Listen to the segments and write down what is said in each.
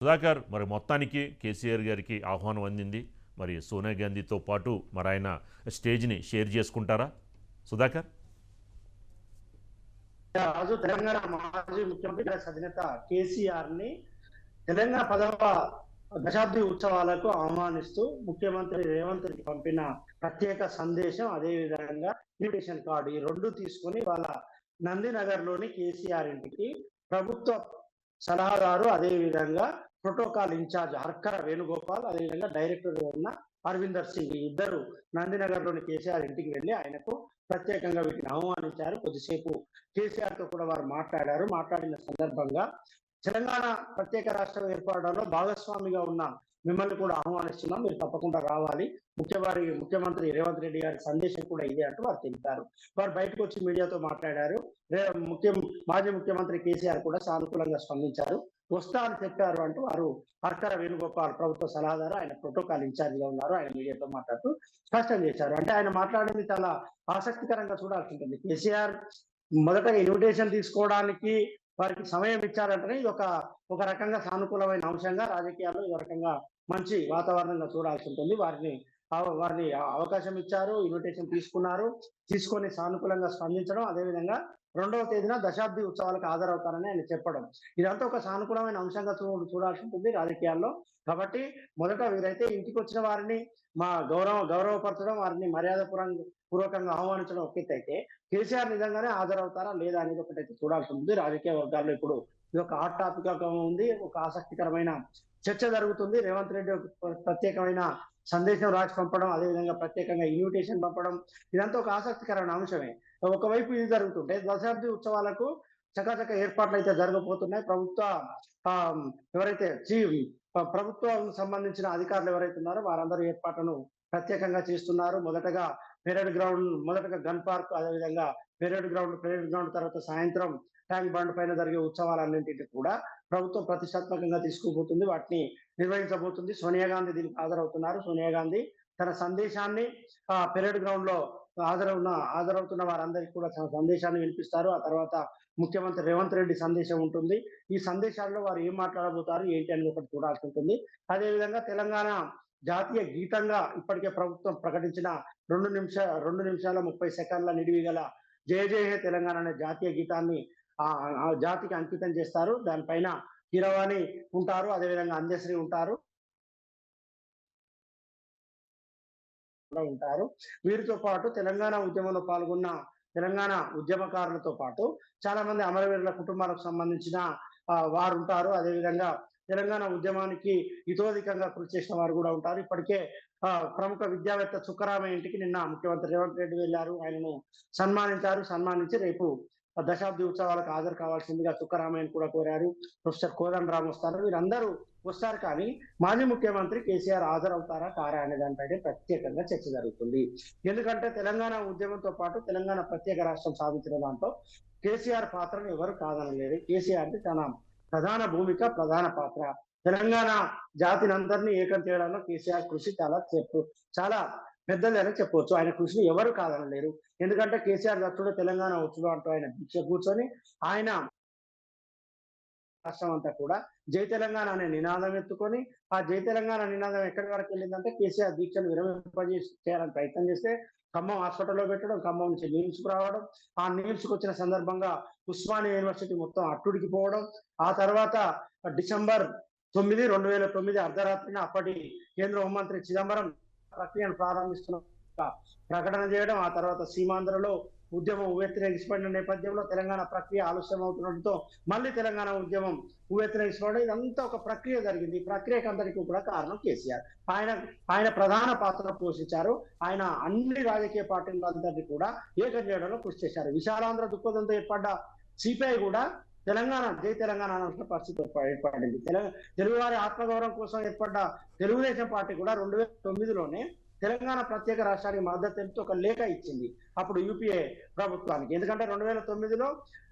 సుధాకర్, మరి మొత్తానికి కేసీఆర్ గారికి ఆహ్వానం అందింది. మరి సోనియా గాంధీతో పాటు మరి ఆయన స్టేజ్ని షేర్ చేసుకుంటారా సుధాకర్? రాజు తెలంగాణ మాజీ ముఖ్యమంత్రి అధినేత కేసీఆర్ ని తెలంగాణ 10వ దశాబ్ది ఉత్సవాలకు ఆహ్వానిస్తూ ముఖ్యమంత్రి రేవంత్ రెడ్డి పంపిన ప్రత్యేక సందేశం, అదే విధంగా ఇన్విటేషన్ కార్డు, ఈ రెండు తీసుకొని వాళ్ళ నందినగర్ లోని కేసీఆర్ ఇంటికి ప్రభుత్వ సలహాదారు, అదే విధంగా ప్రోటోకాల్ ఇన్ఛార్జ్ హర్కర వేణుగోపాల్, అదేవిధంగా డైరెక్టర్ ఉన్న అరవిందర్ సింగ్, ఇద్దరు నందినగర్ లోని కేసీఆర్ ఇంటికి వెళ్లి ఆయనకు ప్రత్యేకంగా వీటిని ఆహ్వానించారు. కొద్దిసేపు కేసీఆర్ తో కూడా వారు మాట్లాడారు. మాట్లాడిన సందర్భంగా తెలంగాణ ప్రత్యేక రాష్ట్రం ఏర్పడడంలో భాగస్వామిగా ఉన్న మిమ్మల్ని కూడా ఆహ్వానిస్తున్నాం, మీరు తప్పకుండా రావాలి, ముఖ్యమంత్రి రేవంత్ రెడ్డి గారి సందేశం కూడా ఇదే అంటూ వారు తెలిపారు. వారు బయటకు వచ్చి మీడియాతో మాట్లాడారు. మాజీ ముఖ్యమంత్రి కేసీఆర్ కూడా సానుకూలంగా స్పందించారు. వస్తా అని చెప్పారు అంటూ వారు హర్కర వేణుగోపాల్ ప్రభుత్వ సలహాదారు, ఆయన ప్రోటోకాల్ ఇన్ఛార్జిగా ఉన్నారు, ఆయన మీడియాతో మాట్లాడుతూ స్పష్టం చేశారు. అంటే ఆయన మాట్లాడింది చాలా ఆసక్తికరంగా చూడాల్సి ఉంటుంది. కేసీఆర్ మొదటగా ఇన్విటేషన్ తీసుకోవడానికి వారికి సమయం ఇచ్చారంటేనే ఇది ఒక రకంగా సానుకూలమైన అంశంగా, రాజకీయాల్లో ఈ రకంగా మంచి వాతావరణంగా చూడాల్సి ఉంటుంది. వారిని అవకాశం ఇచ్చారు, ఇన్విటేషన్ తీసుకొని సానుకూలంగా స్పందించడం, అదేవిధంగా 2వ తేదీన దశాబ్ది ఉత్సవాలకు హాజరవుతారని ఆయన చెప్పడం, ఇదంతా ఒక సానుకూలమైన అంశంగా చూడాల్సి ఉంటుంది రాజకీయాల్లో. కాబట్టి మొదట వీరైతే ఇంటికి వచ్చిన వారిని గౌరవపరచడం, వారిని మర్యాద పూర్వకంగా ఆహ్వానించడం ఒక ఎత్తు అయితే, కేసీఆర్ నిజంగానే హాజరవుతారా లేదా అనేది ఒకటైతే చూడాల్సి ఉంది. రాజకీయ వర్గాల్లో ఇప్పుడు ఇది ఒక హాట్ టాపిక్ గా ఉంది, ఒక ఆసక్తికరమైన చర్చ జరుగుతుంది. రేవంత్ రెడ్డి ప్రత్యేకమైన సందేశం రాసి పంపడం, అదేవిధంగా ప్రత్యేకంగా ఇన్విటేషన్ పంపడం, ఇదంతా ఒక ఆసక్తికరమైన అంశమే. ఒకవైపు ఇది జరుగుతుంటే దశాబ్ది ఉత్సవాలకు చకచక ఏర్పాట్లు అయితే జరగబోతున్నాయి. ప్రభుత్వం సంబంధించిన అధికారులు ఎవరైతే ఉన్నారో వారందరూ ఏర్పాట్లను ప్రత్యేకంగా చేస్తున్నారు. మొదటగా గన్ పార్క్, అదేవిధంగా పరేడ్ గ్రౌండ్ తర్వాత సాయంత్రం ట్యాంక్ బండ్ పైన జరిగే ఉత్సవాలన్నింటినీ కూడా ప్రభుత్వం ప్రతిష్టాత్మకంగా తీసుకుపోతుంది, వాటిని నిర్వహించబోతుంది. సోనియా గాంధీ దీనికి హాజరవుతున్నారు. సోనియా గాంధీ తన సందేశాన్ని పరేడ్ గ్రౌండ్ లో హాజరవుతున్న వారందరికీ కూడా తన సందేశాన్ని వినిపిస్తారు. ఆ తర్వాత ముఖ్యమంత్రి రేవంత్ రెడ్డి సందేశం ఉంటుంది. ఈ సందేశాల్లో వారు ఏం మాట్లాడబోతారు ఏంటి అని ఒకటి చూడాల్సి ఉంటుంది. అదేవిధంగా తెలంగాణ జాతీయ గీతంగా ఇప్పటికే ప్రభుత్వం ప్రకటించిన 2 నిమిషాల 30 సెకండ్ల నిడివి గల జయ జయ హే తెలంగాణ అనే జాతీయ గీతాన్ని ఆ జాతికి అంకితం చేస్తారు. దానిపైన కీరవాణి ఉంటారు, అదేవిధంగా అందశ్రీ ఉంటారు. వీరితో పాటు తెలంగాణ ఉద్యమంలో పాల్గొన్న తెలంగాణ ఉద్యమకారులతో పాటు చాలా మంది అమరవీరుల కుటుంబాలకు సంబంధించిన వారు ఉంటారు. అదేవిధంగా తెలంగాణ ఉద్యమానికి ఇతోధికంగా కృషి చేసిన వారు కూడా ఉంటారు. ఇప్పటికే ప్రముఖ విద్యావేత్త చుక్కరామయ్య ఇంటికి నిన్న ముఖ్యమంత్రి రేవంత్ రెడ్డి వెళ్ళారు. ఆయనను సన్మానించి రేపు దశాబ్ది ఉత్సవాలకు హాజరు కావాల్సిందిగా చుక్కరామయ్యను కూడా కోరారు. ప్రొఫెసర్ కోదండరాం వస్తారు, వీరందరూ వస్తారు. కానీ మాజీ ముఖ్యమంత్రి కేసీఆర్ హాజరవుతారా కారా అనే దానిపైనే ప్రత్యేకంగా చర్చ జరుగుతుంది. ఎందుకంటే తెలంగాణ ఉద్యమంతో పాటు తెలంగాణ ప్రత్యేక రాష్ట్రం సాధించిన దాంట్లో కేసీఆర్ పాత్రను ఎవరు కాదనలేరు. కేసీఆర్ తన ప్రధాన భూమిక, ప్రధాన పాత్ర. తెలంగాణ జాతిని అందరినీ ఏకం చేయడంలో కేసీఆర్ కృషి చాలా పెద్దదని చెప్పవచ్చు. ఆయన కృషిని ఎవరు కాదనలేరు. ఎందుకంటే కేసీఆర్ దత్తుడు తెలంగాణ వచ్చుడు అంటూ ఆయన దీక్ష కూర్చొని ఆయన రాష్ట్రం అంతా కూడా జై తెలంగాణ అనే నినాదం ఎత్తుకొని, ఆ జై తెలంగాణ నినాదం ఎక్కడి వరకు వెళ్ళిందంటే కేసీఆర్ దీక్షను చేయాలని ప్రయత్నం చేస్తే ఖమ్మం హాస్పిటల్లో పెట్టడం, ఖమ్మం నుంచి నీమ్స్కు రావడం, ఆ నీమ్స్కి వచ్చిన సందర్భంగా ఉస్మానియా యూనివర్సిటీ మొత్తం అట్టుడికి పోవడం, ఆ తర్వాత డిసెంబర్ 9, 2009 అర్ధరాత్రిన అప్పటి కేంద్ర హోంమంత్రి చిదంబరం ప్రక్రియను ప్రారంభిస్తున్న ప్రకటన చేయడం, ఆ తర్వాత సీమాంధ్రలో ఉద్యమం ఉవ్వెత్తిన నేపథ్యంలో తెలంగాణ ప్రక్రియ ఆలస్యం అవుతుండటంతో మళ్ళీ తెలంగాణ ఉద్యమం ఉవ్వెత్తిన ఇదంతా ఒక ప్రక్రియ జరిగింది. ఈ ప్రక్రియకు అందరికీ కూడా కారణం కేసీఆర్. ఆయన ప్రధాన పాత్ర పోషించారు. ఆయన అన్ని రాజకీయ పార్టీలందరినీ కూడా ఏకం చేయడంలో కృషి చేశారు. విశాలాంధ్ర దృక్పథంతో ఏర్పడ్డ సిపిఐ కూడా జై తెలంగాణ అన్న పరిస్థితి ఏర్పడింది. తెలుగువారి ఆత్మగౌరవం కోసం ఏర్పడ్డ తెలుగుదేశం పార్టీ కూడా 2009లోనే తెలంగాణ ప్రత్యేక రాష్ట్రానికి మద్దతు తెలుపుతూ ఒక లేఖ ఇచ్చింది అప్పుడు యూపీఏ ప్రభుత్వానికి. ఎందుకంటే 2009లో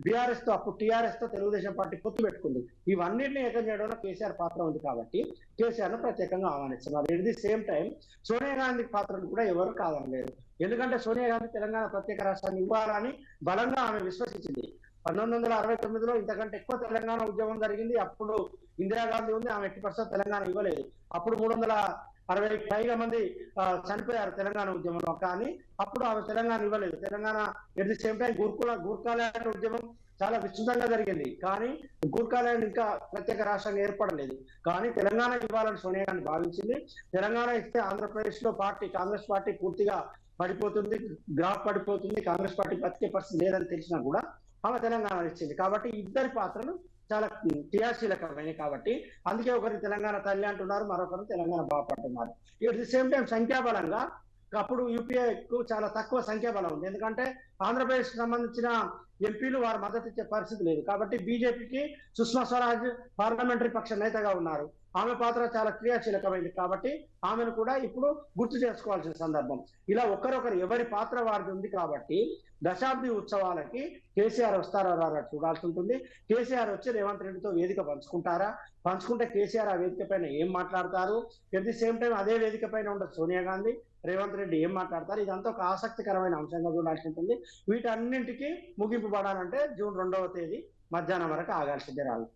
బీఆర్ఎస్ తో, అప్పుడు టీఆర్ఎస్ తో తెలుగుదేశం పార్టీ పొత్తు పెట్టుకుంది. ఇవన్నింటినీ ఏకం చేయడంలో కేసీఆర్ పాత్ర ఉంది కాబట్టి కేసీఆర్ ను ప్రత్యేకంగా ఆహ్వానిస్తున్నారు. At the same time Sonia Gandhi పాత్రను కూడా ఎవరు కాదనలేరు. ఎందుకంటే సోనియా గాంధీ తెలంగాణ ప్రత్యేక రాష్ట్రాన్ని ఇవ్వాలని బలంగా ఆమె విశ్వసించింది. 1969లో ఇంతకంటే ఎక్కువ తెలంగాణ ఉద్యమం జరిగింది. అప్పుడు ఇందిరాగాంధీ ఉంది, ఆమె ఎట్టి పరిస్థితుల్లో తెలంగాణ ఇవ్వలేదు. అప్పుడు 360 పైగా మంది చనిపోయారు తెలంగాణ ఉద్యమంలో. కానీ అప్పుడు ఆమె తెలంగాణ ఇవ్వలేదు. Telangana at the same time Gorkhaland ఉద్యమం చాలా విస్తృతంగా జరిగింది. కానీ గూర్ఖాల్యాండ్ ఇంకా ప్రత్యేక రాష్ట్రంగా ఏర్పడలేదు. కానీ తెలంగాణ ఇవ్వాలని సోనియా గాంధీ భావించింది. తెలంగాణ ఇస్తే ఆంధ్రప్రదేశ్ లో కాంగ్రెస్ పార్టీ పూర్తిగా పడిపోతుంది, గ్రాఫ్ పడిపోతుంది, కాంగ్రెస్ పార్టీ బతికే పరిస్థితి లేదని తెలిసినా కూడా ఆమె తెలంగాణ ఇచ్చింది. కాబట్టి ఇద్దరి పాత్రలు చాలా క్రియాశీలకమైనవి. కాబట్టి అందుకే ఒకరిని తెలంగాణ తల్లి అంటున్నారు, మరొకరు తెలంగాణ బాప అంటున్నారు. ఎట్ ది సేమ్ టైం సంఖ్యాబలంగా అప్పుడు యూపీఏకు చాలా తక్కువ సంఖ్యాబలం ఉంది. ఎందుకంటే ఆంధ్రప్రదేశ్ కి సంబంధించిన ఎంపీలు వారు మద్దతు ఇచ్చే పరిస్థితి లేదు. కాబట్టి బీజేపీకి సుష్మా స్వరాజ్ పార్లమెంటరీ పక్ష నేతగా ఉన్నారు. ఆమె పాత్ర చాలా క్రియాశీలకమైంది. కాబట్టి ఆమెను కూడా ఇప్పుడు గుర్తు చేసుకోవాల్సిన సందర్భం. ఇలా ఒకరొకరు ఎవరి పాత్ర వారిది ఉంది. కాబట్టి దశాబ్ది ఉత్సవాలకి కేసీఆర్ వస్తారా రారా చూడాల్సి ఉంటుంది. కేసీఆర్ వచ్చి రేవంత్ రెడ్డితో వేదిక పంచుకుంటే కేసీఆర్ ఆ వేదిక పైన ఏం మాట్లాడతారు, ఎట్ ది సేమ్ టైం అదే వేదిక పైన ఉండే సోనియా గాంధీ, రేవంత్ రెడ్డి ఏం మాట్లాడతారు, ఇదంతా ఒక ఆసక్తికరమైన అంశంగా చూడాల్సి ఉంటుంది. వీటన్నింటికి ముగింపు పడాలంటే జూన్ 2వ తేదీ మధ్యాహ్నం వరకు ఆగాల్సిందే రాదు.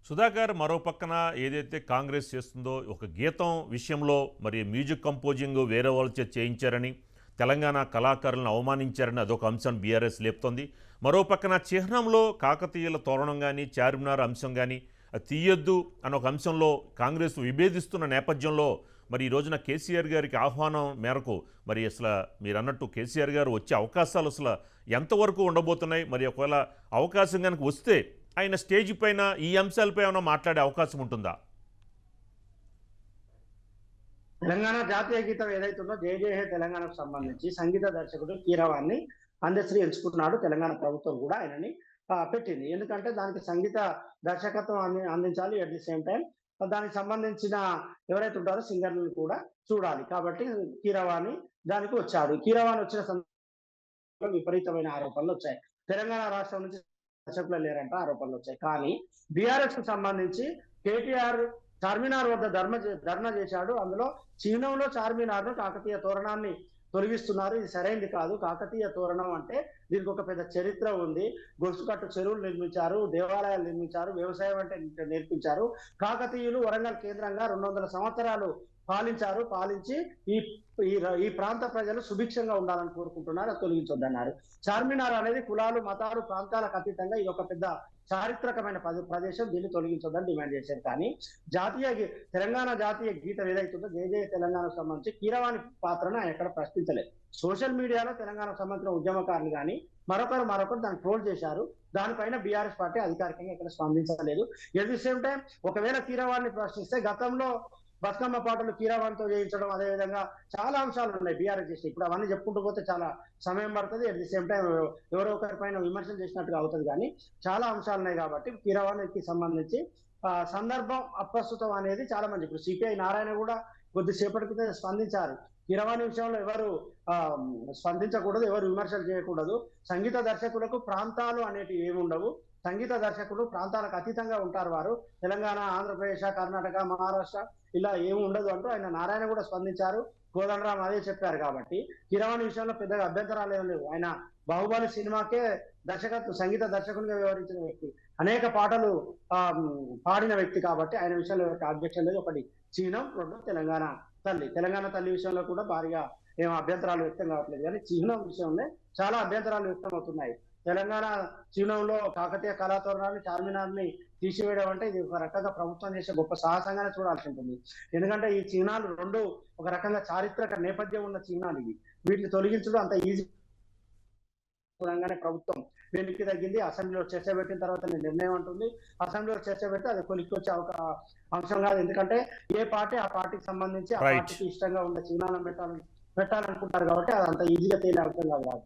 సుధాకర్, మరో పక్కన ఏదైతే కాంగ్రెస్ చేస్తుందో ఒక గీతం విషయంలో మరి మ్యూజిక్ కంపోజింగ్ వేరే వాళ్ళ చేత చేయించారని, తెలంగాణ కళాకారులను అవమానించారని అదొక అంశం బీఆర్ఎస్ లేపుతోంది. మరో పక్కన చిహ్నంలో కాకతీయుల తోరణం కానీ చార్మినార్ అంశం కానీ తీయొద్దు అన్న ఒక అంశంలో కాంగ్రెస్ విభేదిస్తున్న నేపథ్యంలో మరి ఈ రోజున కేసీఆర్ గారికి ఆహ్వానం మేరకు మరి అసలు మీరు అన్నట్టు కేసీఆర్ గారు వచ్చే అవకాశాలు అసలు ఎంతవరకు ఉండబోతున్నాయి? మరి ఒకవేళ అవకాశం కనుక వస్తే ఆయన స్టేజ్ పైన ఈ అంశాలపై ఏమైనా మాట్లాడే అవకాశం ఉంటుందా? తెలంగాణ జాతీయ గీతం ఏదైతుందో జయ జయ హే తెలంగాణకు సంబంధించి సంగీత దర్శకుడు కీరవాణి అందశ్రీ ఎంచుకుంటున్నాడు. తెలంగాణ ప్రభుత్వం కూడా ఆయనని పెట్టింది. ఎందుకంటే దానికి సంగీత దర్శకత్వం అందించాలి. ఎట్ ది సేమ్ టైం దానికి సంబంధించిన ఎవరైతే ఉంటారో సింగర్లను కూడా చూడాలి. కాబట్టి కీరవాణి దానికి వచ్చాడు. కీరవాణి వచ్చిన సందర్భంలో విపరీతమైన ఆరోపణలు వచ్చాయి. తెలంగాణ రాష్ట్రం నుంచి దర్శకులు లేరంట ఆరోపణలు వచ్చాయి. కానీ బీఆర్ఎస్ కు సంబంధించి కేటీఆర్ చార్మినార్ వద్ద ధర్నా చేశాడు. అందులో చిహ్నంలో చార్మినార్ కాకతీయ తోరణాన్ని తొలగిస్తున్నారు. ఇది సరైనది కాదు. కాకతీయ తోరణం అంటే దీనికి ఒక పెద్ద చరిత్ర ఉంది. గొలుసుకట్టు చెరువులు నిర్మించారు, దేవాలయాలు నిర్మించారు, వ్యవసాయం అంటే నేర్పించారు. కాకతీయులు వరంగల్ కేంద్రంగా 200 సంవత్సరాలు పాలించి ఈ ప్రాంత ప్రజలు సుభిక్షంగా ఉండాలని కోరుకుంటున్నారు. అది తొలగించొద్దన్నారు. చార్మినార్ అనేది కులాలు, మతాలు, ప్రాంతాలకు అతీతంగా ఇది ఒక పెద్ద చారిత్రకమైన ప్రదేశం, దీన్ని తొలగించొద్దని డిమాండ్ చేశారు. కానీ తెలంగాణ జాతీయ గీతం ఏదైతుందో జయ జయ తెలంగాణకు సంబంధించి కీరవాణి పాత్రను ఆయన ఎక్కడ ప్రశ్నించలేదు. సోషల్ మీడియాలో తెలంగాణకు సంబంధించిన ఉద్యమకారులు కానీ మరొకరు దాన్ని ట్రోల్ చేశారు. దానిపైన బీఆర్ఎస్ పార్టీ అధికారికంగా ఇక్కడ స్పందించలేదు. ఎట్ ది సేమ్ టైం ఒకవేళ కీరవాణిని ప్రశ్నిస్తే గతంలో బతుకమ్మ పాటలు కీరవాణితో చేయించడం, అదేవిధంగా చాలా అంశాలు ఉన్నాయి బీఆర్ఎస్ చేసి. ఇప్పుడు అవన్నీ చెప్పుకుంటూ పోతే చాలా సమయం పడుతుంది. అట్ ది సేమ్ టైం ఎవరో ఒకరి పైన విమర్శలు చేసినట్టుగా అవుతుంది. కానీ చాలా అంశాలు ఉన్నాయి. కాబట్టి కీరవాణికి సంబంధించి సందర్భం అప్రస్తుతం అనేది చాలా మంది. ఇప్పుడు సిపిఐ నారాయణ కూడా కొద్దిసేపటి క్రితం స్పందించారు. కీరవాణి విషయంలో ఎవరు స్పందించకూడదు, ఎవరు విమర్శలు చేయకూడదు. సంగీత దర్శకులకు ప్రాంతాలు అనేటివి ఏమి ఉండవు. సంగీత దర్శకులు ప్రాంతాలకు అతీతంగా ఉంటారు. వారు తెలంగాణ, ఆంధ్రప్రదేశ్, కర్ణాటక, మహారాష్ట్ర ఇలా ఏమి ఉండదు అంటూ ఆయన నారాయణ కూడా స్పందించారు. కోదండరాం అదే చెప్పారు. కాబట్టి కీరవాణి విషయంలో పెద్దగా అభ్యంతరాలు ఏం లేవు. ఆయన బాహుబలి సినిమాకే సంగీత దర్శకునిగా వ్యవహరించిన వ్యక్తి, అనేక పాటలు పాడిన వ్యక్తి. కాబట్టి ఆయన విషయంలో అబ్జెక్షన్ లేదు. ఒకటి చిహ్నం, రెండు తెలంగాణ తల్లి విషయంలో కూడా భారీగా ఏం అభ్యంతరాలు వ్యక్తం కావట్లేదు. కానీ చిహ్నం విషయంలో చాలా అభ్యంతరాలు వ్యక్తం అవుతున్నాయి. తెలంగాణ చిహ్నంలో కాకతీయ కళాతోరణాన్ని, చార్మినార్ని తీసివేయడం అంటే ఇది ఒక రకంగా ప్రభుత్వం చేసే గొప్ప సాహసంగానే చూడాల్సి ఉంటుంది. ఎందుకంటే ఈ చిహ్నాలు రెండు ఒక రకంగా చారిత్రక నేపథ్యం ఉన్న చిహ్నాలు ఇవి. వీటిని తొలగించడం అంత ఈజీ ప్రభుత్వం వెనక్కి తగ్గింది. అసెంబ్లీలో చర్చ పెట్టిన తర్వాత నిర్ణయం ఉంటుంది. అసెంబ్లీలో చర్చ పెడితే అది కొలిక్కి వచ్చే ఒక అంశం కాదు. ఎందుకంటే ఏ పార్టీ ఆ పార్టీకి సంబంధించి ఆ పార్టీకి ఇష్టంగా ఉన్న చిహ్నాలను పెట్టాలనుకుంటారు. కాబట్టి అది అంత ఈజీగా తేలే అంశం కాదు.